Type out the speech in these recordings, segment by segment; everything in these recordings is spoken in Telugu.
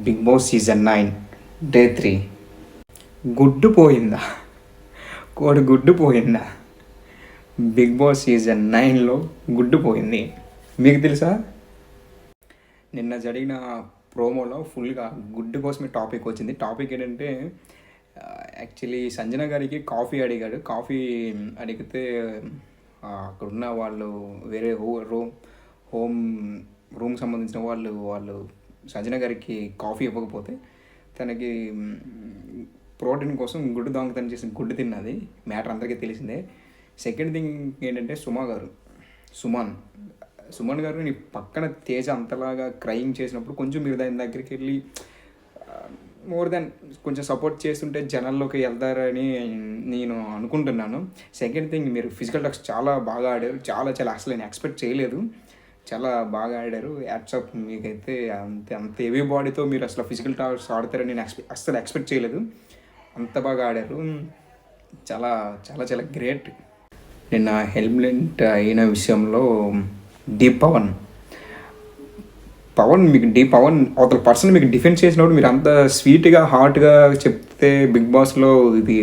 Big boss season 9 day 3. గుడ్డు పోయిందా, కోడి గుడ్డు పోయిందా? బిగ్ బాస్ సీజన్ 9లో గుడ్డు పోయింది. మీకు తెలుసా? నిన్న జరిగిన ప్రోమోలో ఫుల్గా గుడ్డు కోసమే టాపిక్ వచ్చింది. టాపిక్ ఏంటంటే యాక్చువల్లీ సంజన గారికి కాఫీ అడిగాడు. కాఫీ అడిగితే అక్కడున్న వాళ్ళు వేరే రూమ్ సంబంధించిన వాళ్ళు సంజన గారికి కాఫీ ఇవ్వకపోతే తనకి ప్రోటీన్ కోసం గుడ్డు దొంగతనం చేసిన గుడ్డు తిన్నది. మ్యాటర్ అందరికీ తెలిసిందే. సెకండ్ థింగ్ ఏంటంటే సుమన్ గారు నీ పక్కన తేజ అంతలాగా క్రైమ్ చేసినప్పుడు కొంచెం మీరు దాని దగ్గరికి వెళ్ళి మోర్ దాన్ కొంచెం సపోర్ట్ చేస్తుంటే జనాల్లోకి వెళ్తారని నేను అనుకుంటున్నాను. సెకండ్ థింగ్, మీరు ఫిజికల్ టాక్స్ చాలా బాగా ఆడారు. చాలా అసలు నేను ఎక్స్పెక్ట్ చేయలేదు. చాలా బాగా ఆడారు. యాట్సాప్ మీకైతే. అంత హెవీ బాడీతో మీరు అసలు ఫిజికల్ టాక్స్ ఆడతారని నేను అస్సలు ఎక్స్పెక్ట్ చేయలేదు. అంత బాగా ఆడారు. చాలా గ్రేట్. నిన్న హెల్మెట్ అయిన విషయంలో పవన్ అవతల పర్సన్ మీకు డిఫెన్స్ చేసినప్పుడు మీరు అంత స్వీట్గా హాట్గా చెప్తే బిగ్ బాస్లో ఇది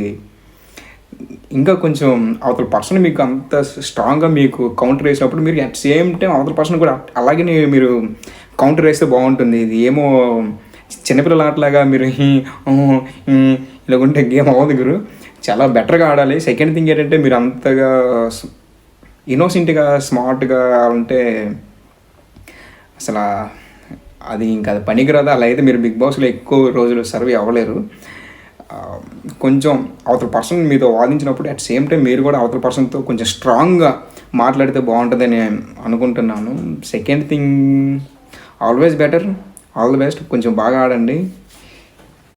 ఇంకా కొంచెం అవతల పర్సన్ మీకు అంత స్ట్రాంగ్గా మీకు కౌంటర్ వేసినప్పుడు మీరు అట్ సేమ్ టైం అవతల పర్సన్ కూడా అలాగే మీరు కౌంటర్ వేస్తే బాగుంటుంది. ఇది ఏమో చిన్నపిల్లల ఆటలాగా మీరు ఇలాగుంటే గేమ్ అవ్వదు గురు. చాలా బెటర్గా ఆడాలి. సెకండ్ థింగ్ ఏంటంటే మీరు అంతగా ఇన్నోసెంట్గా స్మార్ట్గా ఉంటే అసలు అది పనికిరాదు. అలా అయితే మీరు బిగ్ బాస్లో ఎక్కువ రోజులు సర్వే అవ్వలేరు. కొంచెం అవతల పర్సన్ మీతో వాదించినప్పుడు అట్ సేమ్ టైం మీరు కూడా అవతల పర్సన్తో కొంచెం స్ట్రాంగ్గా మాట్లాడితే బాగుంటుందని అనుకుంటున్నాను. Second thing, always better, all the best. కొంచెం బాగా ఆడండి.